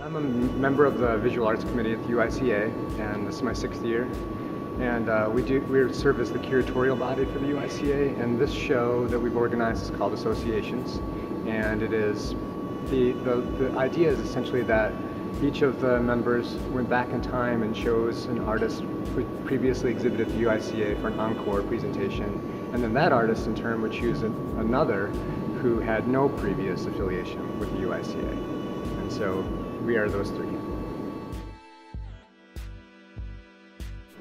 I'm a member of the Visual Arts Committee at the UICA, and this is my 6th year. And we serve as the curatorial body for the UICA, and this show that we've organized is called Associations. And it is the idea is essentially that each of the members went back in time and chose an artist who previously exhibited at the UICA for an encore presentation, and then that artist in turn would choose another who had no previous affiliation with the UICA. And so we are those three.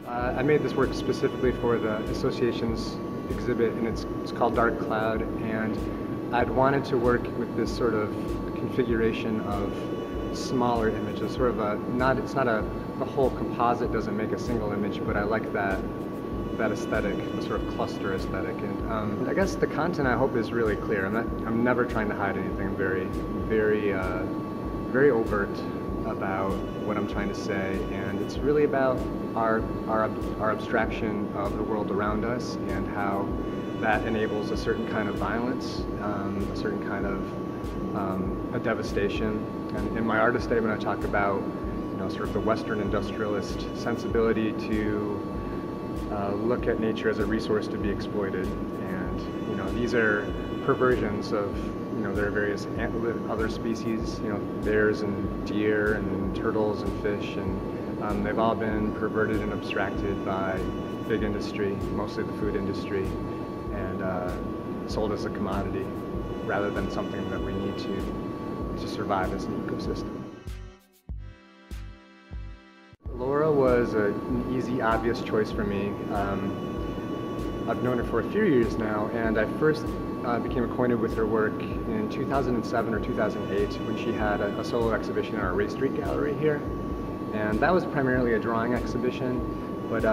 I made this work specifically for the Associations exhibit, and it's called Dark Cloud, and I'd wanted to work with this sort of configuration of smaller images, sort of the whole composite doesn't make a single image, but I like that aesthetic, the sort of cluster aesthetic. And I guess the content, I hope, is really clear. I'm never trying to hide anything. I'm very overt about what I'm trying to say, and it's really about our abstraction of the world around us and how that enables a certain kind of violence, a certain kind of a devastation. And in my artist statement, I talk about, sort of the Western industrialist sensibility to look at nature as a resource to be exploited. And these are perversions of, there are various other species, bears and deer and turtles and fish, and they've all been perverted and abstracted by big industry, mostly the food industry, and sold as a commodity rather than something that we need to survive as an ecosystem. Lora was an easy, obvious choice for me. I've known her for a few years now, and I first became acquainted with her work in 2007 or 2008 when she had a solo exhibition in our Ray Street Gallery here. And that was primarily a drawing exhibition, but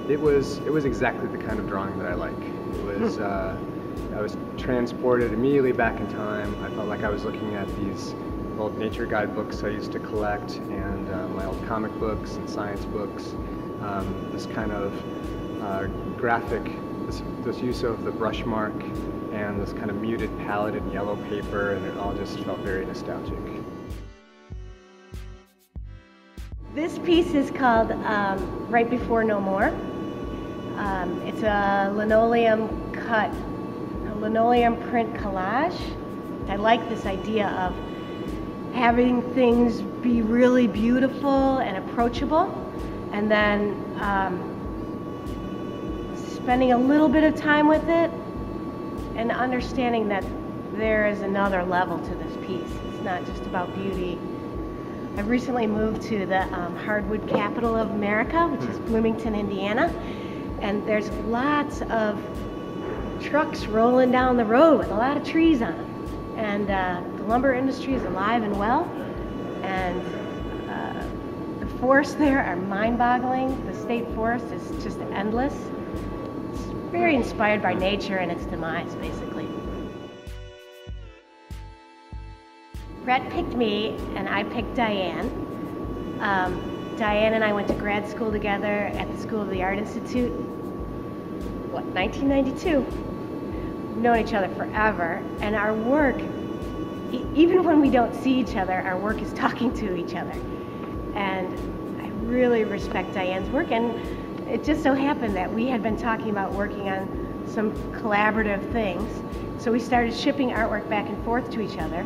it was exactly the kind of drawing that I like. It was I was transported immediately back in time. I felt like I was looking at these old nature guidebooks I used to collect, and my old comic books and science books. This kind of graphic, this use of the brush mark and this kind of muted palette and yellow paper, and it all just felt very nostalgic. This piece is called Right Before No More. It's a linoleum print collage. I like this idea of having things be really beautiful and approachable, and then spending a little bit of time with it and understanding that there is another level to this piece. It's not just about beauty. I've recently moved to the hardwood capital of America, which is Bloomington, Indiana, and there's lots of trucks rolling down the road with a lot of trees on them. And the lumber industry is alive and well, and the forests there are mind-boggling. The state forest is just endless. It's very inspired by nature and its demise, basically. Brett picked me, and I picked Diane. Diane and I went to grad school together at the School of the Art Institute, 1992. We've known each other forever, and our work, even when we don't see each other, our work is talking to each other. And I really respect Diane's work, and it just so happened that we had been talking about working on some collaborative things, so we started shipping artwork back and forth to each other.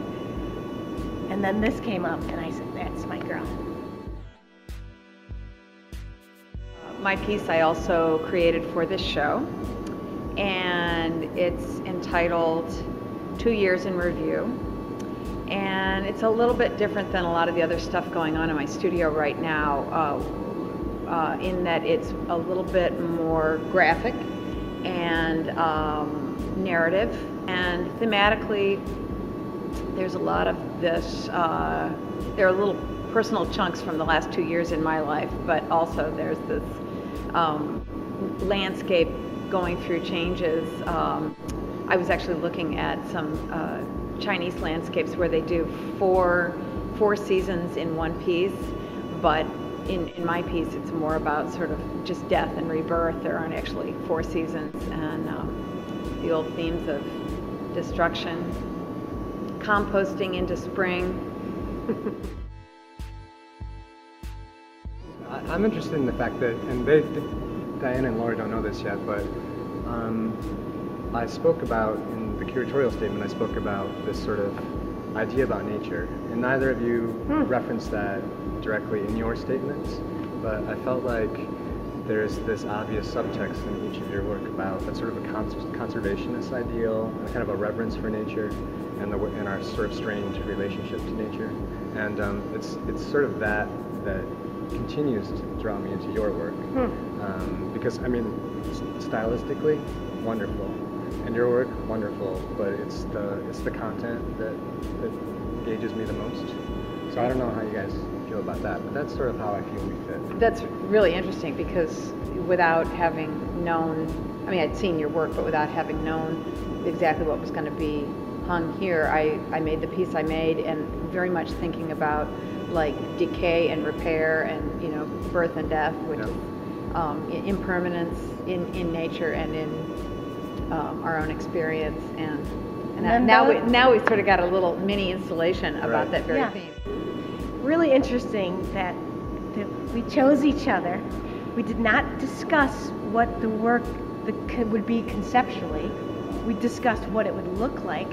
And then this came up, and I said, that's my girl. My piece I also created for this show, and it's entitled 2 Years in Review. And it's a little bit different than a lot of the other stuff going on in my studio right now, in that it's a little bit more graphic and narrative, and thematically there's a lot of this, there are little personal chunks from the last 2 years in my life, but also there's this landscape going through changes. I was actually looking at some Chinese landscapes where they do four seasons in one piece, but in my piece it's more about sort of just death and rebirth. There aren't actually 4 seasons, and the old themes of destruction, composting into spring. I'm interested in the fact that, and Diane and Lora don't know this yet, but I spoke about, in the curatorial statement, I spoke about this sort of idea about nature, and neither of you referenced that directly in your statements, but I felt like there's this obvious subtext in each of your work about that sort of a conservationist ideal, and kind of a reverence for nature, and our sort of strained relationship to nature, and it's sort of that continues to draw me into your work, because I mean, stylistically, wonderful, and your work, wonderful, but it's the content that engages me the most. So I don't know how you guys feel about that, but that's sort of how I feel we fit. That's really interesting, because without having known, I mean, I'd seen your work, but without having known exactly what was going to be hung here, I made the piece I made, and very much thinking about like decay and repair, and you know, birth and death, which is impermanence in nature and in our own experience, and now we've sort of got a little mini installation about that very theme. Really interesting that we chose each other. We did not discuss what the work would be conceptually. We discussed what it would look like.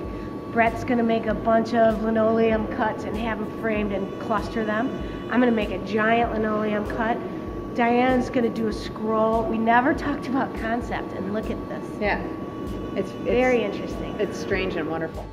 Brett's going to make a bunch of linoleum cuts and have them framed and cluster them. I'm going to make a giant linoleum cut. Diane's going to do a scroll. We never talked about concept, and look at this. Yeah. It's very interesting. It's strange and wonderful.